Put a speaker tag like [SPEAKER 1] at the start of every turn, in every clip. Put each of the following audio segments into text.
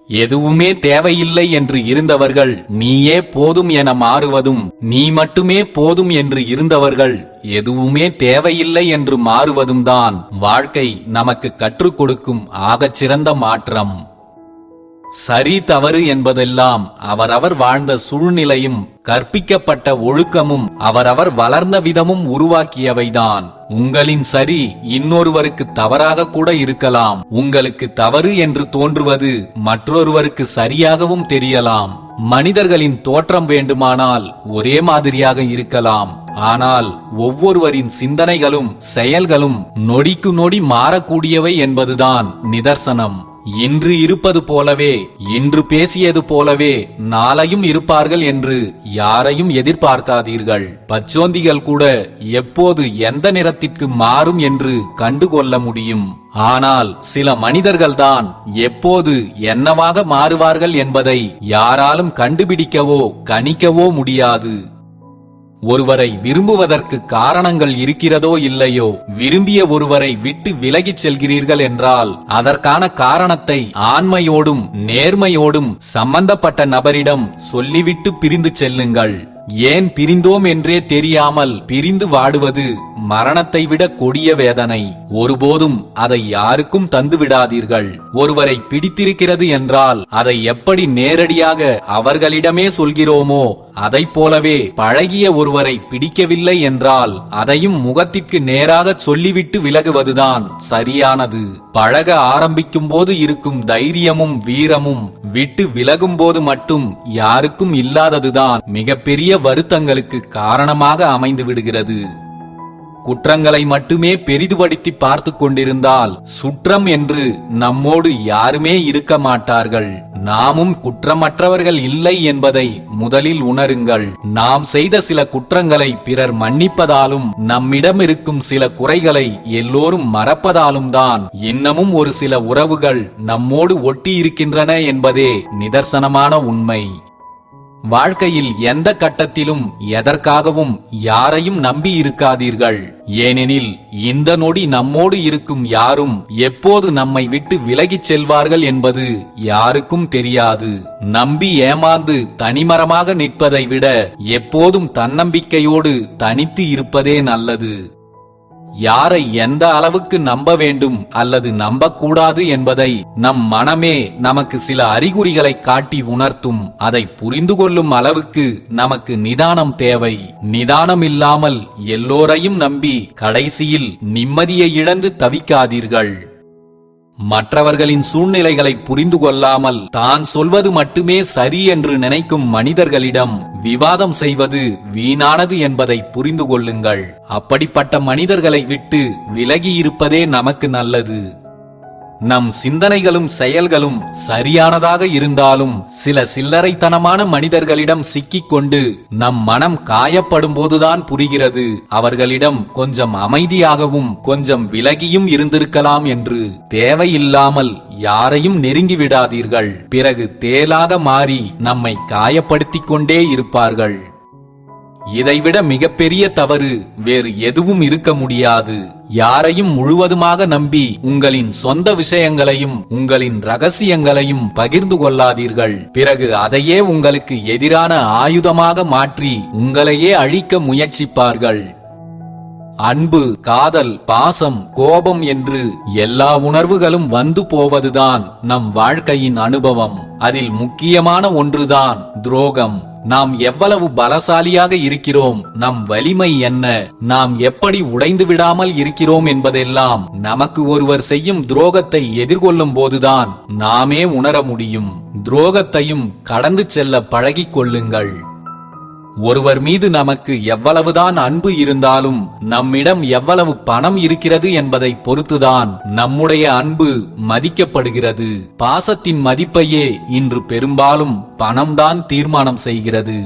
[SPEAKER 1] எதுவுமே தேவையில்லை என்று இருந்தவர்கள் நீயே போதும் என மாறுவதும், நீ மட்டுமே போதும் என்று இருந்தவர்கள் எதுவுமே தேவையில்லை என்று மாறுவதும் தான் வாழ்க்கை நமக்கு கற்றுக் கொடுக்கும் ஆகச்சிறந்த மாற்றம். சரி தவறு என்பதெல்லாம் அவரவர் வாழ்ந்த சூழ்நிலையும் கற்பிக்கப்பட்ட ஒழுக்கமும் அவரவர் வளர்ந்த விதமும் உருவாக்கியவைதான். உங்களின் சரி இன்னொருவருக்கு தவறாக கூட இருக்கலாம். உங்களுக்கு தவறு என்று தோன்றுவது மற்றொருவருக்கு சரியாகவும் தெரியலாம். மனிதர்களின் தோற்றம் வேண்டுமானால் ஒரே மாதிரியாக இருக்கலாம். ஆனால் ஒவ்வொருவரின் சிந்தனைகளும் செயல்களும் நொடிக்கு நொடி மாறக்கூடியவை என்பதுதான் நிதர்சனம். இன்று இருப்பது போலவே, இன்று பேசியது போலவே நாளையும் இருப்பார்கள் என்று யாரையும் எதிர்பார்க்காதீர்கள். பச்சோந்திகள் கூட எப்போது எந்த நிறத்திற்கு மாறும் என்று கண்டுகொள்ள முடியும். ஆனால் சில மனிதர்கள்தான் எப்போது என்னவாக மாறுவார்கள் என்பதை யாராலும் கண்டுபிடிக்கவோ கணிக்கவோ முடியாது. ஒருவரை விரும்புவதற்கு காரணங்கள் இருக்கிறதோ இல்லையோ, விரும்பிய ஒருவரை விட்டு விலகிச் செல்கிறீர்கள் என்றால் அதற்கான காரணத்தை ஆண்மையோடும் நேர்மையோடும் சம்பந்தப்பட்ட நபரிடம் சொல்லிவிட்டு பிரிந்து செல்லுங்கள். ஏன் பிரிந்தோம் என்றே தெரியாமல் பிரிந்து வாடுவது மரணத்தை விட கொடிய வேதனை. ஒருபோதும் அதை யாருக்கும் தந்து விடாதீர்கள். ஒருவரை பிடித்திருக்கிறது என்றால் அதை எப்படி நேரடியாக அவர்களிடமே சொல்கிறோமோ அதைப் போலவே பழகிய ஒருவரை பிடிக்கவில்லை என்றால் அதையும் முகத்திற்கு நேராக சொல்லிவிட்டு விலகுவதுதான் சரியானது. பழக ஆரம்பிக்கும் போது இருக்கும் தைரியமும் வீரமும் விட்டு விலகும் போது மட்டும் யாருக்கும் இல்லாததுதான் மிகப்பெரிய வருத்தங்களுக்கு காரணமாக அமைந்து விடுகிறது. குற்றங்களை மட்டுமே பெரிதுபடுத்தி பார்த்து கொண்டிருந்தால் சுற்றம் என்று நம்மோடு யாருமே இருக்க மாட்டார்கள். நாமும் குற்றமற்றவர்கள் இல்லை என்பதை முதலில் உணருங்கள். நாம் செய்த சில குற்றங்களை பிறர் மன்னிப்பதாலும் நம்மிடம் இருக்கும் சில குறைகளை எல்லோரும் மறப்பதாலும் தான் இன்னமும் ஒரு சில உறவுகள் நம்மோடு ஒட்டி இருக்கின்றன என்பதே நிதர்சனமான உண்மை. வாழ்க்கையில் எந்த கட்டத்திலும் எதற்காகவும் யாரையும் நம்பி இருக்காதீர்கள். ஏனெனில் இந்த நொடி நம்மோடு இருக்கும் யாரும் எப்போது நம்மை விட்டு விலகிச் செல்வார்கள் என்பது யாருக்கும் தெரியாது. நம்பி ஏமாந்து தனிமரமாக நிற்பதை விட எப்போதும் தன்னம்பிக்கையோடு தனித்து இருப்பதே நல்லது. யாரை எந்த அளவுக்கு நம்ப வேண்டும் அல்லது நம்பக்கூடாது என்பதை நம் மனமே நமக்கு சில அறிகுறிகளை காட்டி உணர்த்தும். அதை புரிந்து கொள்ளும் அளவுக்கு நமக்கு நிதானம் தேவை. நிதானம் இல்லாமல் எல்லோரையும் நம்பி கடைசியில் நிம்மதியை இழந்து தவிக்காதீர்கள். மற்றவர்களின் சூழ்நிலைகளை புரிந்து கொள்ளாமல் தான் சொல்வது மட்டுமே சரி என்று நினைக்கும் மனிதர்களிடம் விவாதம் செய்வது வீணானது என்பதை புரிந்து கொள்ளுங்கள். அப்படிப்பட்ட மனிதர்களை விட்டு விலகி இருப்பதே நமக்கு நல்லது. நம் சிந்தனைகளும் செயல்களும் சரியானதாக இருந்தாலும் சில சில்லறைத்தனமான மனிதர்களிடம் சிக்கிக்கொண்டு நம் மனம் காயப்படும் போதுதான் புரிகிறது அவர்களிடம் கொஞ்சம் அமைதியாகவும் கொஞ்சம் விலகியும் இருந்திருக்கலாம் என்று. தேவையில்லாமல் யாரையும் நெருங்கி விடாதீர்கள். பிறகு தேலாக மாறி நம்மை காயப்படுத்திக் கொண்டே இருப்பார்கள். இதைவிட மிகப்பெரிய தவறு வேறு எதுவும் இருக்க முடியாது. யாரையும் முழுவதுமாக நம்பி உங்களின் சொந்த விஷயங்களையும் உங்களின் ரகசியங்களையும் பகிர்ந்து கொள்ளாதீர்கள். பிறகு அதையே உங்களுக்கு எதிரான ஆயுதமாக மாற்றி உங்களையே அழிக்க முயற்சிப்பார்கள். அன்பு, காதல், பாசம், கோபம் என்று எல்லா உணர்வுகளும் வந்து போவதுதான் நம் வாழ்க்கையின் அனுபவம். அதில் முக்கியமான ஒன்றுதான் துரோகம். நாம் எவ்வளவு பலசாலியாக இருக்கிறோம், நம் வலிமை என்ன, நாம் எப்படி உடைந்து விடாமல் இருக்கிறோம் என்பதெல்லாம் நமக்கு ஒருவர் செய்யும் துரோகத்தை எதிர்கொள்ளும் போதுதான் நாமே உணர முடியும். துரோகத்தையும் கடந்து செல்ல பழகிக் கொள்ளுங்கள். ஒருவர் மீது நமக்கு எவ்வளவுதான் அன்பு இருந்தாலும் நம்மிடம் எவ்வளவு பணம் இருக்கிறது என்பதை பொறுத்துதான் நம்முடைய அன்பு மதிக்கப்படுகிறது. பாசத்தின் மதிப்பையே இன்று பெரும்பாலும் பணம்தான் தீர்மானம் செய்கிறது.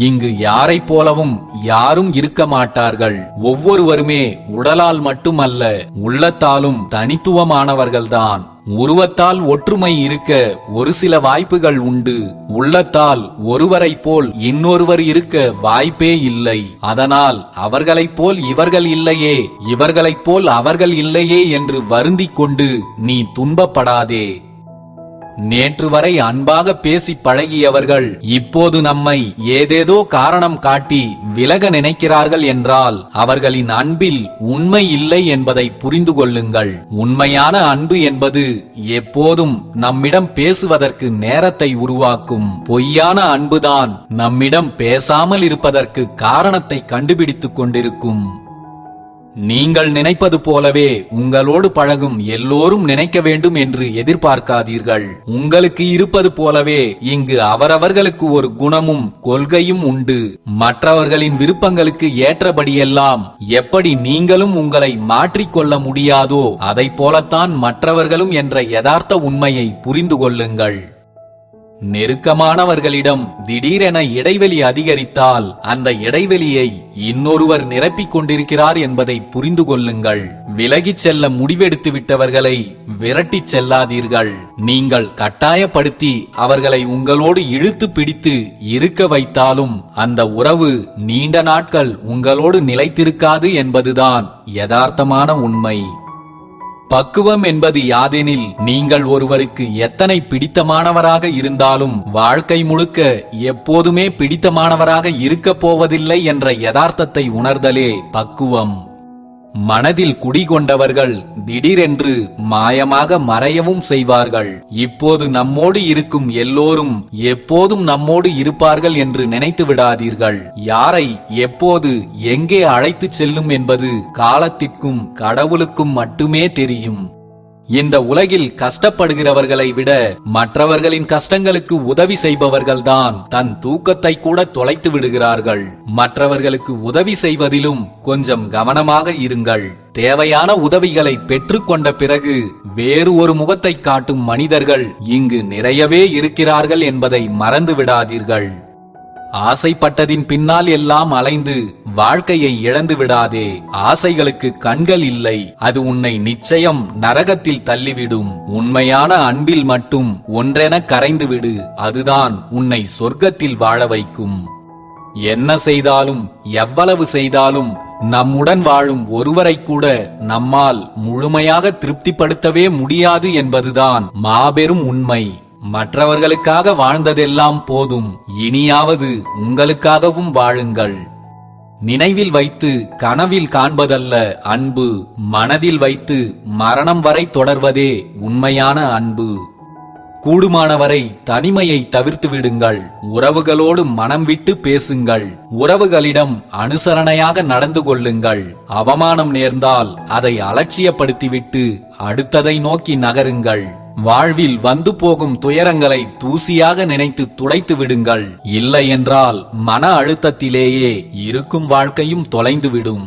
[SPEAKER 1] இங்கு யாரை போலவும் யாரும் இருக்க மாட்டார்கள். ஒவ்வொருவருமே உடலால் மட்டுமல்ல உள்ளத்தாலும் தனித்துவமானவர்கள்தான். உருவத்தால் ஒற்றுமை இருக்க ஒரு சில வாய்ப்புகள் உண்டு. உள்ளத்தால் ஒருவரைப் போல் இன்னொருவர் இருக்க வாய்ப்பே இல்லை. அதனால் அவர்களைப் போல் இவர்கள் இல்லையே, இவர்களைப் போல் அவர்கள் இல்லையே என்று வருந்திக் கொண்டு நீ துன்பப்படாதே. நேற்று வரை அன்பாக பேசி பழகியவர்கள் இப்போது நம்மை ஏதேதோ காரணம் காட்டி விலக நினைக்கிறார்கள் என்றால் அவர்களின் அன்பில் உண்மை இல்லை என்பதை புரிந்து கொள்ளுங்கள். உண்மையான அன்பு என்பது எப்போதும் நம்மிடம் பேசுவதற்கு நேரத்தை உருவாக்கும். பொய்யான அன்புதான் நம்மிடம் பேசாமல் இருப்பதற்கு காரணத்தை கண்டுபிடித்துக் கொண்டிருக்கும். நீங்கள் நினைப்பது போலவே உங்களோடு பழகும் எல்லோரும் நினைக்க வேண்டும் என்று எதிர்பார்க்காதீர்கள். உங்களுக்கு இருப்பது போலவே இங்கு அவரவர்களுக்கு ஒரு குணமும் கொள்கையும் உண்டு. மற்றவர்களின் விருப்பங்களுக்கு ஏற்றபடியெல்லாம் எப்படி நீங்களும் உங்களை மாற்றிக்கொள்ள முடியாதோ அதை போலத்தான் மற்றவர்களும் என்ற யதார்த்த உண்மையை புரிந்து கொள்ளுங்கள். நெருக்கமானவர்களிடம் திடீரென இடைவெளி அதிகரித்தால் அந்த இடைவெளியை இன்னொருவர் நிரப்பிக் கொண்டிருக்கிறார் என்பதை புரிந்து கொள்ளுங்கள். விலகிச் செல்ல முடிவெடுத்து விட்டவர்களை விரட்டிச் செல்லாதீர்கள். நீங்கள் கட்டாயப்படுத்தி அவர்களை உங்களோடு இழுத்து பிடித்து இருக்க வைத்தாலும் அந்த உறவு நீண்ட நாட்கள் உங்களோடு நிலைத்திருக்காது என்பதுதான் யதார்த்தமான உண்மை. பக்குவம் என்பது யாதெனில் நீங்கள் ஒருவருக்கு எத்தனை பிடித்தமானவராக இருந்தாலும் வாழ்க்கை முழுக்க எப்போதுமே பிடித்தமானவராக இருக்கப் போவதில்லை என்ற யதார்த்தத்தை உணர்தலே பக்குவம். மனதில் குடிகொண்டவர்கள் திடீரென்று மாயமாக மறையவும் செய்வார்கள். இப்போது நம்மோடு இருக்கும் எல்லோரும் எப்போதும் நம்மோடு இருப்பார்கள் என்று நினைத்து விடாதீர்கள். யாரை எப்போது எங்கே அழைத்துச் செல்லும் என்பது காலத்திற்கும் கடவுளுக்கும் மட்டுமே தெரியும். இந்த உலகில் கஷ்டப்படுகிறவர்களை விட மற்றவர்களின் கஷ்டங்களுக்கு உதவி செய்பவர்கள்தான் தன் தூக்கத்தை கூட தொலைத்து விடுகிறார்கள். மற்றவர்களுக்கு உதவி செய்வதிலும் கொஞ்சம் கவனமாக இருங்கள். தேவையான உதவிகளை பெற்றுக்கொண்ட பிறகு வேறு ஒரு முகத்தை காட்டும் மனிதர்கள் இங்கு நிறையவே இருக்கிறார்கள் என்பதை மறந்து விடாதீர்கள். ஆசைப்பட்டதின் பின்னால் எல்லாம் அலைந்து வாழ்க்கையை இழந்து விடாதே. ஆசைகளுக்கு கண்கள் இல்லை. அது உன்னை நிச்சயம் நரகத்தில் தள்ளிவிடும். உண்மையான அன்பில் மட்டும் ஒன்றென கரைந்து விடு. அதுதான் உன்னை சொர்க்கத்தில் வாழ வைக்கும். என்ன செய்தாலும் எவ்வளவு செய்தாலும் நம்முடன் வாழும் ஒருவரை கூட நம்மால் முழுமையாக திருப்திப்படுத்தவே முடியாது என்பதுதான் மாபெரும் உண்மை. மற்றவர்களுக்காக வாழ்ந்ததெல்லாம் போதும். இனியாவது உங்களுக்காகவும் வாழுங்கள். நினைவில் வைத்து கனவில் காண்பதல்ல அன்பு. மனதில் வைத்து மரணம் வரை தொடர்வதே உண்மையான அன்பு. கூடுமானவரை தனிமையை தவிர்த்து விடுங்கள். உறவுகளோடு மனம் விட்டு பேசுங்கள். உறவுகளிடம் அனுசரணையாக நடந்து கொள்ளுங்கள். அவமானம் நேர்ந்தால் அதை அலட்சியப்படுத்திவிட்டு அடுத்ததை நோக்கி நகருங்கள். வாழ்வில் வந்து போகும் துயரங்களை தூசியாக நினைத்து துடைத்து விடுங்கள். இல்லை என்றால் மன அழுத்தத்திலேயே இருக்கும் வாழ்க்கையும் தொலைந்துவிடும்.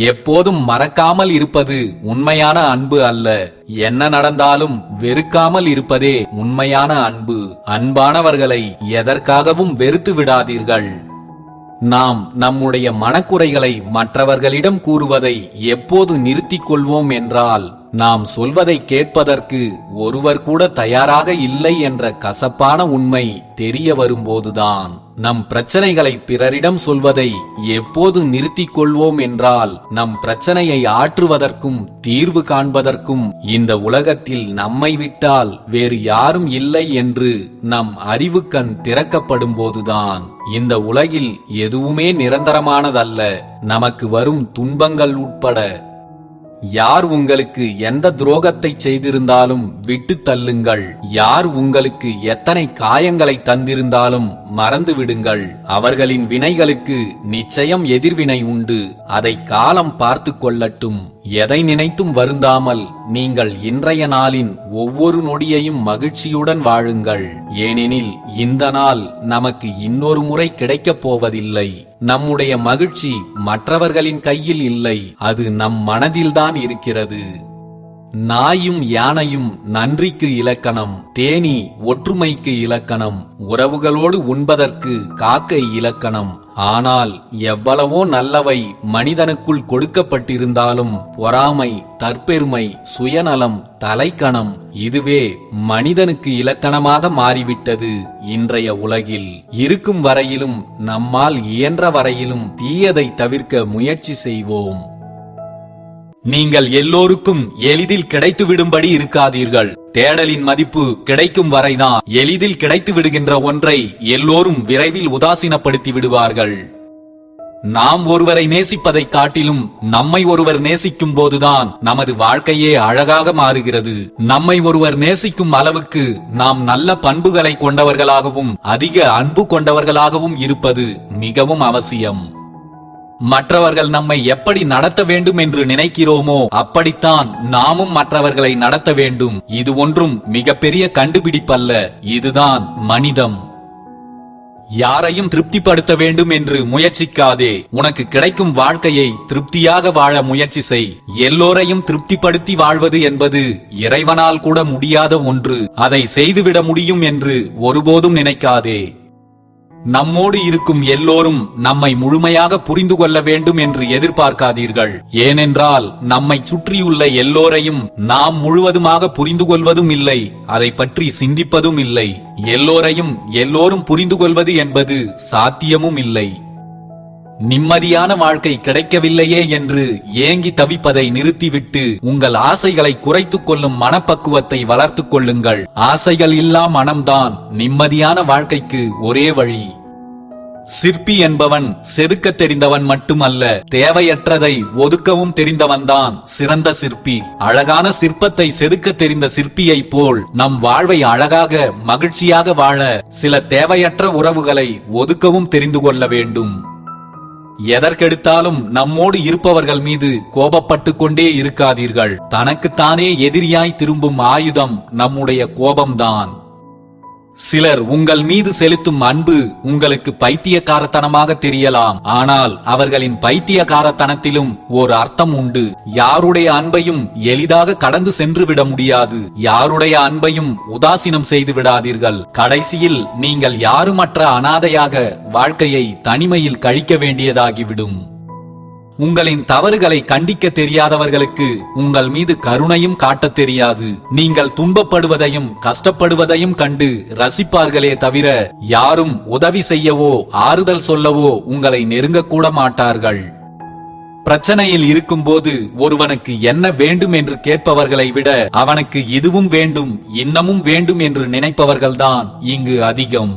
[SPEAKER 1] எப்போதும் மறக்காமல் இருப்பது உண்மையான அன்பு அல்ல. என்ன நடந்தாலும் வெறுக்காமல் இருப்பதே உண்மையான அன்பு. அன்பானவர்களை எதற்காகவும் வெறுத்து விடாதீர்கள். நாம் நம்முடைய மனக்குறைகளை மற்றவர்களிடம் கூறுவதை எப்போது நிறுத்திக் கொள்வோம் என்றால் நாம் சொல்வதை கேட்பதற்கு ஒருவர் கூட தயாராக இல்லை என்ற கசப்பான உண்மை தெரிய வரும்போதுதான். நம் பிரச்சனைகளை பிறரிடம் சொல்வதை எப்போது நிறுத்திக் கொள்வோம் என்றால் நம் பிரச்சனையை ஆற்றுவதற்கும் தீர்வு காண்பதற்கும் இந்த உலகத்தில் நம்மை விட்டால் வேறு யாரும் இல்லை என்று நம் அறிவுக்கண் திறக்கப்படும் போதுதான். இந்த உலகில் எதுவுமே நிரந்தரமானதல்ல. நமக்கு வரும் துன்பங்கள் உட்பட. யார் உங்களுக்கு எந்த துரோகத்தை செய்திருந்தாலும் விட்டு தள்ளுங்கள். யார் உங்களுக்கு எத்தனை காயங்களை தந்திருந்தாலும் மறந்து விடுங்கள். அவர்களின் வினைகளுக்கு நிச்சயம் எதிர்வினை உண்டு. அதை காலம் பார்த்து கொள்ளட்டும். எதை நினைத்தும் வருந்தாமல் நீங்கள் இன்றைய நாளின் ஒவ்வொரு நொடியையும் மகிழ்ச்சியுடன் வாழுங்கள். ஏனெனில் இந்த நாள் நமக்கு இன்னொரு முறை கிடைக்கப் போவதில்லை. நம்முடைய மகிழ்ச்சி மற்றவர்களின் கையில் இல்லை. அது நம் மனதில்தான் இருக்கிறது. நாயும் யானையும் நன்றிக்கு இலக்கணம். தேனி ஒற்றுமைக்கு இலக்கணம். உறவுகளோடு உண்பதற்கு காக்கை இலக்கணம். ஆனால் எவ்வளவோ நல்லவை மனிதனுக்குள் கொடுக்கப்பட்டிருந்தாலும் பொறாமை, தற்பெருமை, சுயநலம், தலைக்கணம் இதுவே மனிதனுக்கு இலக்கணமாக மாறிவிட்டது. இன்றைய உலகில் இருக்கும் வரையிலும் நம்மால் இயன்ற வரையிலும் தீயதை தவிர்க்க முயற்சி செய்வோம். நீங்கள் எல்லோருக்கும் எளிதில் கிடைத்துவிடும்படி இருக்காதீர்கள். தேடலின் மதிப்பு கிடைக்கும் வரைதான். எளிதில் கிடைத்து விடுகின்ற ஒன்றை எல்லோரும் விரைவில் உதாசீனப்படுத்தி விடுவார்கள். நாம் ஒருவரை நேசிப்பதை காட்டிலும் நம்மை ஒருவர் நேசிக்கும் போதுதான் நமது வாழ்க்கையே அழகாக மாறுகிறது. நம்மை ஒருவர் நேசிக்கும் அளவுக்கு நாம் நல்ல பண்புகளை கொண்டவர்களாகவும் அதிக அன்பு கொண்டவர்களாகவும் இருப்பது மிகவும் அவசியம். மற்றவர்கள் நம்மை எப்படி நடத்த வேண்டும் என்று நினைக்கிறோமோ அப்படித்தான் நாமும் மற்றவர்களை நடத்த வேண்டும். இது ஒன்றும் மிகப்பெரிய கண்டுபிடிப்பல்ல, இதுதான் மனிதம். யாரையும் திருப்திப்படுத்த வேண்டும் என்று முயற்சிக்காதே. உனக்கு கிடைக்கும் வாழ்க்கையை திருப்தியாக வாழ முயற்சி செய். எல்லோரையும் திருப்திப்படுத்தி வாழ்வது என்பது இறைவனால் கூட முடியாத ஒன்று. அதை செய்துவிட முடியும் என்று ஒருபோதும் நினைக்காதே. நம்மோடு இருக்கும் எல்லோரும் நம்மை முழுமையாக புரிந்து கொள்ள வேண்டும் என்று எதிர்பார்க்காதீர்கள். ஏனென்றால் நம்மை சுற்றியுள்ள எல்லோரையும் நாம் முழுவதுமாக புரிந்து கொள்வதும் இல்லை, அதை பற்றி சிந்திப்பதும் இல்லை. எல்லோரையும் எல்லோரும் புரிந்து கொள்வது என்பது சாத்தியமும் இல்லை. நிம்மதியான வாழ்க்கை கிடைக்கவில்லையே என்று ஏங்கி தவிப்பதை நிறுத்திவிட்டு உங்கள் ஆசைகளை குறைத்துக் கொள்ளும் மனப்பக்குவத்தை வளர்த்துக் கொள்ளுங்கள். ஆசைகள் இல்லா மனம்தான் நிம்மதியான வாழ்க்கைக்கு ஒரே வழி. சிற்பி என்பவன் செதுக்க தெரிந்தவன் மட்டுமல்ல, தேவையற்றதை ஒதுக்கவும் தெரிந்தவன்தான் சிறந்த சிற்பி. அழகான சிற்பத்தை செதுக்க தெரிந்த சிற்பியை போல் நம் வாழ்வை அழகாக மகிழ்ச்சியாக வாழ சில தேவையற்ற உறவுகளை ஒதுக்கவும் தெரிந்து கொள்ள வேண்டும். எதற்கெடுத்தாலும் நம்மோடு இருப்பவர்கள் மீது கோபப்பட்டு கொண்டே இருக்காதீர்கள். தனக்குத்தானே எதிரியாய் திரும்பும் ஆயுதம் நம்முடைய கோபம்தான். சிலர் உங்கள் மீது செலுத்தும் அன்பு உங்களுக்கு பைத்தியக்காரத்தனமாக தெரியலாம். ஆனால் அவர்களின் பைத்தியக்காரத்தனத்திலும் ஒரு அர்த்தம் உண்டு. யாருடைய அன்பையும் எளிதாக கடந்து சென்று விட முடியாது. யாருடைய அன்பையும் உதாசீனம் செய்து விடாதீர்கள். கடைசியில் நீங்கள் யாருமற்ற அனாதையாக வாழ்க்கையை தனிமையில் கழிக்க வேண்டியதாகிவிடும். உங்களின் தவறுகளை கண்டிக்க தெரியாதவர்களுக்கு உங்கள் மீது கருணையும் காட்ட தெரியாது. நீங்கள் துன்பப்படுவதையும் கஷ்டப்படுவதையும் கண்டு ரசிப்பார்களே தவிர யாரும் உதவி செய்யவோ ஆறுதல் சொல்லவோ உங்களை நெருங்கக்கூட மாட்டார்கள். பிரச்சனையில் இருக்கும்போது ஒருவனுக்கு என்ன வேண்டும் என்று கேட்பவர்களை விட அவனுக்கு இதுவும் வேண்டும் இன்னமும் வேண்டும் என்று நினைப்பவர்கள்தான் இங்கு அதிகம்.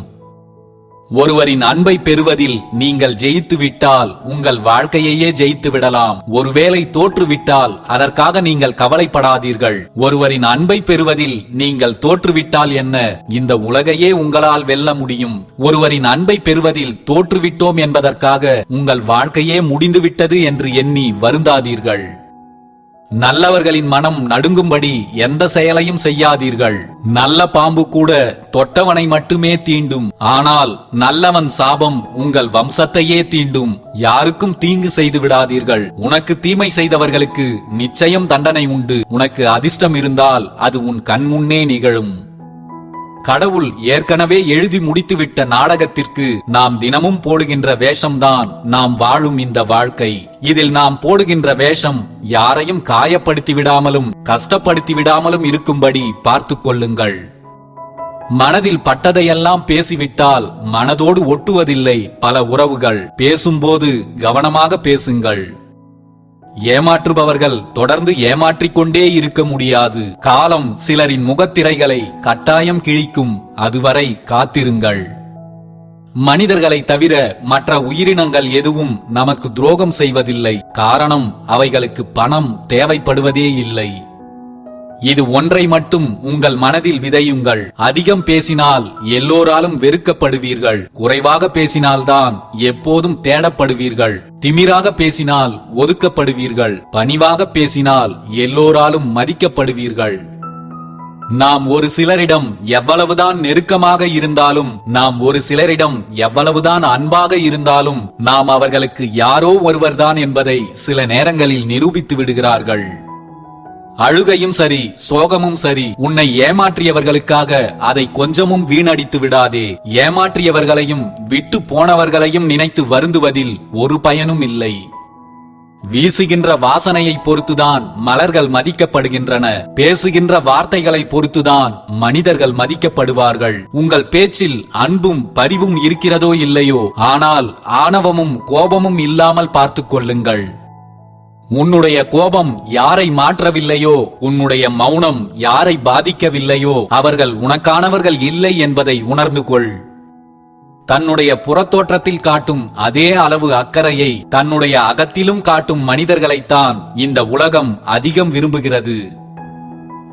[SPEAKER 1] ஒருவரின் அன்பை பெறுவதில் நீங்கள் ஜெயித்து விட்டால் உங்கள் வாழ்க்கையையே ஜெயித்து விடலாம். ஒருவேளை தோற்றுவிட்டால் அதற்காக நீங்கள் கவலைப்படாதீர்கள். ஒருவரின் அன்பை பெறுவதில் நீங்கள் தோற்றுவிட்டால் என்ன, இந்த உலகையே உங்களால் வெல்ல முடியும். ஒருவரின் அன்பை பெறுவதில் தோற்றுவிட்டோம் என்பதற்காக உங்கள் வாழ்க்கையே முடிந்துவிட்டது என்று எண்ணி வருந்தாதீர்கள். நல்லவர்களின் மனம் நடுங்கும்படி எந்த செயலையும் செய்யாதீர்கள். நல்ல பாம்பு கூட தொட்டவனை மட்டுமே தீண்டும். ஆனால் நல்லவன் சாபம் உங்கள் வம்சத்தையே தீண்டும். யாருக்கும் தீங்கு செய்து விடாதீர்கள். உனக்கு தீமை செய்தவர்களுக்கு நிச்சயம் தண்டனை உண்டு. உனக்கு அதிர்ஷ்டம் இருந்தால் அது உன் கண் முன்னே நிகழும். கடவுள் ஏற்கனவே எழுதி முடித்துவிட்ட நாடகத்திற்கு நாம் தினமும் போடுகின்ற வேஷம்தான் நாம் வாழும் இந்த வாழ்க்கை. இதில் நாம் போடுகின்ற வேஷம் யாரையும் காயப்படுத்தி விடாமலும் கஷ்டப்படுத்தி விடாமலும் இருக்கும்படி பார்த்துக் கொள்ளுங்கள். மனதில் பட்டதையெல்லாம் பேசிவிட்டால் மனதோடு ஒட்டுவதில்லை பல உறவுகள். பேசும்போது கவனமாக பேசுங்கள். ஏமாற்றுபவர்கள் தொடர்ந்து ஏமாற்றிக் கொண்டே இருக்க முடியாது. காலம் சிலரின் முகத்திரைகளை கட்டாயம் கிழிக்கும். அதுவரை காத்திருங்கள். மனிதர்களை தவிர மற்ற உயிரினங்கள் எதுவும் நமக்கு துரோகம் செய்வதில்லை. காரணம் அவைகளுக்கு பணம் தேவைப்படுவதே இல்லை. இது ஒன்றை மட்டும் உங்கள் மனதில் விதையுங்கள். அதிகம் பேசினால் எல்லோராலும் வெறுக்கப்படுவீர்கள். குறைவாக பேசினால்தான் எப்போதும் தேடப்படுவீர்கள். திமிராக பேசினால் ஒதுக்கப்படுவீர்கள். பணிவாக பேசினால் எல்லோராலும் மதிக்கப்படுவீர்கள். நாம் ஒரு சிலரிடம் எவ்வளவுதான் நெருக்கமாக இருந்தாலும், நாம் ஒரு சிலரிடம் எவ்வளவுதான் அன்பாக இருந்தாலும், நாம் அவர்களுக்கு யாரோ ஒருவர்தான் என்பதை சில நேரங்களில் நிரூபித்து விடுகிறார்கள். அழுகையும் சரி சோகமும் சரி, உன்னை ஏமாற்றியவர்களுக்காக அதை கொஞ்சமும் வீணடித்து விடாதே. ஏமாற்றியவர்களையும் விட்டு போனவர்களையும் நினைத்து வருந்துவதில் ஒரு பயனும் இல்லை. வீசுகின்ற வாசனையை பொறுத்துதான் மலர்கள் மதிக்கப்படுகின்றன. பேசுகின்ற வார்த்தைகளை பொறுத்துதான் மனிதர்கள் மதிக்கப்படுவார்கள். உங்கள் பேச்சில் அன்பும் பரிவும் இருக்கிறதோ இல்லையோ, ஆனால் ஆணவமும் கோபமும் இல்லாமல் பார்த்துக் கொள்ளுங்கள். உன்னுடைய கோபம் யாரை மாற்றவில்லையோ, உன்னுடைய மௌனம் யாரை பாதிக்கவில்லையோ அவர்கள் உனக்கானவர்கள் இல்லை என்பதை உணர்ந்து கொள். தன்னுடைய புறத்தோற்றத்தில் காட்டும் அதே அளவு அக்கறையை தன்னுடைய அகத்திலும் காட்டும் மனிதர்களைத்தான் இந்த உலகம் அதிகம் விரும்புகிறது.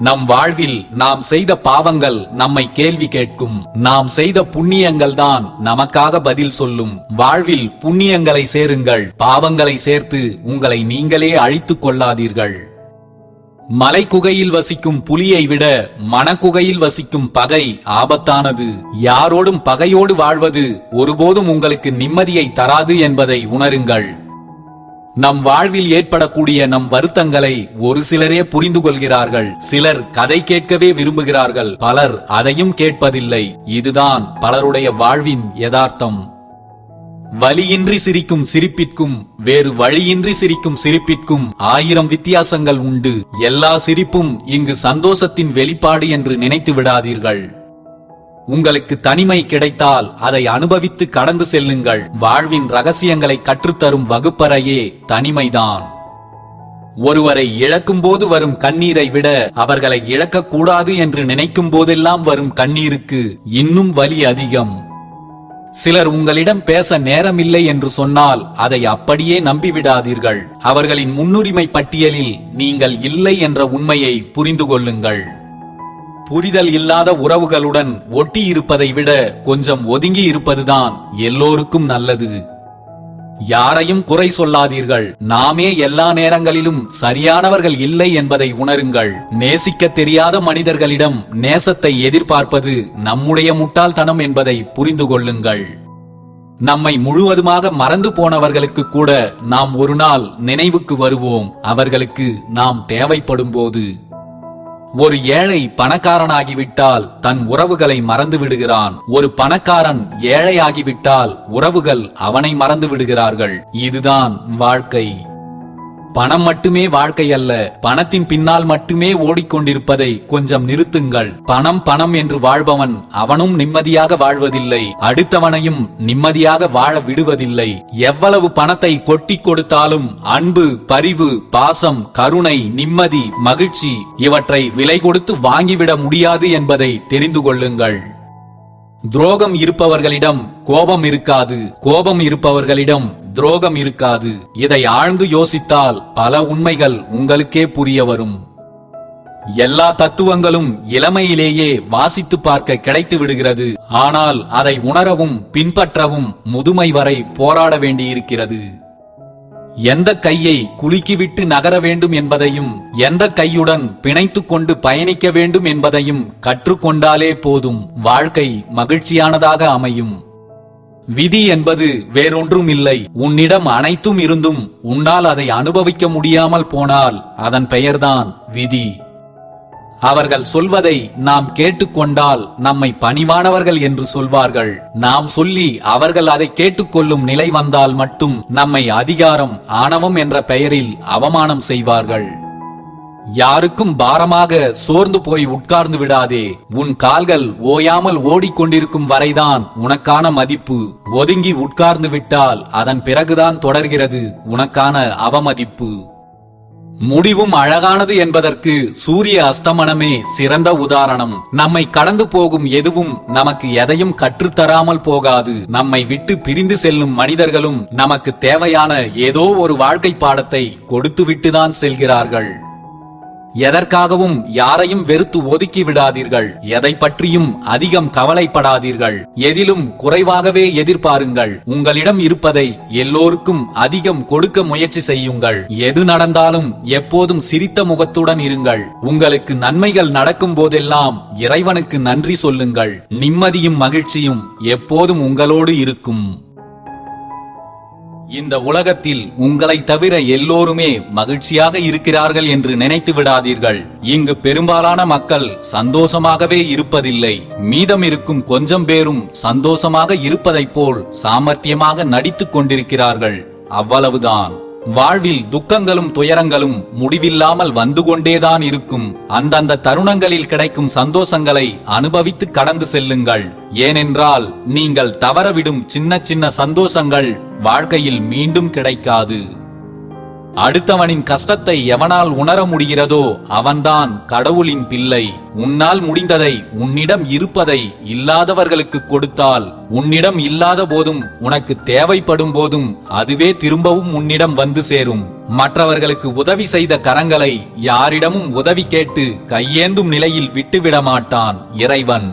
[SPEAKER 1] நம் வாழ்வில் நாம் செய்த பாவங்கள் நம்மை கேள்வி கேட்கும். நாம் செய்த புண்ணியங்கள் தான் நமக்காக பதில் சொல்லும். வாழ்வில் புண்ணியங்களை சேருங்கள், பாவங்களை சேர்த்து உங்களை நீங்களே அழித்துக் கொள்ளாதீர்கள். மலைக்குகையில் வசிக்கும் புலியை விட மனக்குகையில் வசிக்கும் பகை ஆபத்தானது. யாரோடும் பகையோடு வாழ்வது ஒருபோதும் உங்களுக்கு நிம்மதியை தராது என்பதை உணருங்கள். நம் வாழ்வில் ஏற்படக்கூடிய நம் வருத்தங்களை ஒரு சிலரே புரிந்து கொள்கிறார்கள். சிலர் கதை கேட்கவே விரும்புகிறார்கள், பலர் அதையும் கேட்பதில்லை. இதுதான் பலருடைய வாழ்வின் யதார்த்தம். வலியின்றி சிரிக்கும் சிரிப்பிற்கும் வேறு வழியின்றி சிரிக்கும் சிரிப்பிற்கும் 1000 வித்தியாசங்கள் உண்டு. எல்லா சிரிப்பும் இங்கு சந்தோஷத்தின் வெளிப்பாடு என்று நினைத்து விடாதீர்கள். உங்களுக்கு தனிமை கிடைத்தால் அதை அனுபவித்து கடந்து செல்லுங்கள். வாழ்வின் ரகசியங்களை கற்றுத்தரும் வகுப்பறையே தனிமைதான். ஒருவரை இழக்கும் போது வரும் கண்ணீரை விட அவர்களை இழக்கக்கூடாது என்று நினைக்கும் போதெல்லாம் வரும் கண்ணீருக்கு இன்னும் வலி அதிகம். சிலர் உங்களிடம் பேச நேரமில்லை என்று சொன்னால் அதை அப்படியே நம்பிவிடாதீர்கள். அவர்களின் முன்னுரிமை பட்டியலில் நீங்கள் இல்லை என்ற உண்மையை புரிந்து கொள்ளுங்கள். புரிதல் இல்லாத உறவுகளுடன் ஒட்டி இருப்பதை விட கொஞ்சம் ஒதுங்கி இருப்பதுதான் எல்லோருக்கும் நல்லது. யாரையும் குறை சொல்லாதீர்கள். நாமே எல்லா நேரங்களிலும் சரியானவர்கள் இல்லை என்பதை உணருங்கள். நேசிக்க தெரியாத மனிதர்களிடம் நேசத்தை எதிர்பார்ப்பது நம்முடைய முட்டாள்தனம் என்பதை புரிந்து கொள்ளுங்கள். நம்மை முழுவதுமாக மறந்து போனவர்களுக்கு கூட நாம் ஒரு நாள் நினைவுக்கு வருவோம், அவர்களுக்கு நாம் தேவைப்படும் போது. ஒரு ஏழை பணக்காரனாகிவிட்டால் தன் உறவுகளை மறந்து விடுகிறான். ஒரு பணக்காரன் ஏழையாகிவிட்டால் உறவுகள் அவனை மறந்து விடுகிறார்கள். இதுதான் வாழ்க்கை. பணம் மட்டுமே வாழ்க்கை அல்ல. பணத்தின் பின்னால் மட்டுமே ஓடிக்கொண்டிருப்பதை கொஞ்சம் நிறுத்துங்கள். பணம் பணம் என்று வாழ்பவன் அவனும் நிம்மதியாக வாழ்வதில்லை, அடுத்தவனையும் நிம்மதியாக வாழ விடுவதில்லை. எவ்வளவு பணத்தை கொட்டி கொடுத்தாலும் அன்பு, பரிவு, பாசம், கருணை, நிம்மதி, மகிழ்ச்சி இவற்றை விலை கொடுத்து வாங்கிவிட முடியாது என்பதை தெரிந்து கொள்ளுங்கள். துரோகம் இருப்பவர்களிடம் கோபம் இருக்காது, கோபம் இருப்பவர்களிடம் துரோகம் இருக்காது. இதை ஆழ்ந்து யோசித்தால் பல உண்மைகள் உங்களுக்கே புரிய வரும். எல்லா தத்துவங்களும் இளமையிலேயே வாசித்து பார்க்க கிடைத்து விடுகிறது. ஆனால் அதை உணரவும் பின்பற்றவும் முதுமை வரை போராட வேண்டியிருக்கிறது. எந்த கையை குலுக்கிவிட்டு நகர வேண்டும் என்பதையும் எந்த கையுடன் பிணைத்துக் கொண்டு பயணிக்க வேண்டும் என்பதையும் கற்றுக்கொண்டாலே போதும், வாழ்க்கை மகிழ்ச்சியானதாக அமையும். விதி என்பது வேறொன்றும் இல்லை. உன்னிடம் அனைத்தும் இருந்தும் உன்னால் அதை அனுபவிக்க முடியாமல் போனால் அதன் பெயர்தான் விதி. அவர்கள் சொல்வதை நாம் கேட்டுக்கொண்டால் நம்மை பணிவானவர்கள் என்று சொல்வார்கள். நாம் சொல்லி அவர்கள் அதை கேட்டுக்கொள்ளும் நிலை வந்தால் மட்டும் நம்மை அதிகாரம், ஆணவம் என்ற பெயரில் அவமானம் செய்வார்கள். யாருக்கும் பாரமாக சோர்ந்து போய் உட்கார்ந்து விடாதே. உன் கால்கள் ஓயாமல் ஓடிக்கொண்டிருக்கும் வரைதான் உனக்கான மதிப்பு. ஒதுங்கி உட்கார்ந்து விட்டால் அதன் பிறகுதான் தொடர்கிறது உனக்கான அவமதிப்பு. முடிவும் அழகானது என்பதற்கு சூரிய அஸ்தமனமே சிறந்த உதாரணம். நம்மை கடந்து போகும் எதுவும் நமக்கு எதையும் கற்றுத்தராமல் போகாது. நம்மை விட்டு பிரிந்து செல்லும் மனிதர்களும் நமக்கு தேவையான ஏதோ ஒரு வாழ்க்கை பாடத்தை கொடுத்துவிட்டுதான் செல்கிறார்கள். எதற்காகவும் யாரையும் வெறுத்து ஒதுக்கி விடாதீர்கள். எதை பற்றியும் அதிகம் கவலைப்படாதீர்கள். எதிலும் குறைவாகவே எதிர்பாருங்கள். உங்களிடம் இருப்பதை எல்லோருக்கும் அதிகம் கொடுக்க முயற்சி செய்யுங்கள். எது நடந்தாலும் எப்போதும் சிரித்த முகத்துடன் இருங்கள். உங்களுக்கு நன்மைகள் நடக்கும் போதெல்லாம் இறைவனுக்கு நன்றி சொல்லுங்கள். நிம்மதியும் மகிழ்ச்சியும் எப்போதும் உங்களோடு இருக்கும். இந்த உலகத்தில் உங்களை தவிர எல்லோருமே மகிழ்ச்சியாக இருக்கிறார்கள் என்று நினைத்து விடாதீர்கள். இங்கு பெரும்பாலான மக்கள் சந்தோஷமாகவே இருப்பதில்லை. மீதம் இருக்கும் கொஞ்சம் பேரும் சந்தோஷமாக இருப்பதைப் போல் சாமர்த்தியமாக நடித்துக் கொண்டிருக்கிறார்கள். அவ்வளவுதான். வாழ்வில் துக்கங்களும் துயரங்களும் முடிவில்லாமல் வந்து கொண்டேதான் இருக்கும். அந்தந்த தருணங்களில் கிடைக்கும் சந்தோஷங்களை அனுபவித்து கடந்து செல்லுங்கள். ஏனென்றால் நீங்கள் தவறவிடும் சின்ன சின்ன சந்தோஷங்கள் வாழ்க்கையில் மீண்டும் கிடைக்காது. அடுத்தவனின் கஷ்டத்தை எவனால் உணர முடிகிறதோ அவன்தான் கடவுளின் பிள்ளை. உன்னால் முடிந்ததை, உன்னிடம் இருப்பதை இல்லாதவர்களுக்கு கொடுத்தால், உன்னிடம் இல்லாத போதும் உனக்கு தேவைப்படும் போதும் அதுவே திரும்பவும் உன்னிடம் வந்து சேரும். மற்றவர்களுக்கு உதவி செய்த கரங்களை யாரிடமும் உதவி கேட்டு கையேந்தும் நிலையில் விட்டுவிட மாட்டான் இறைவன்.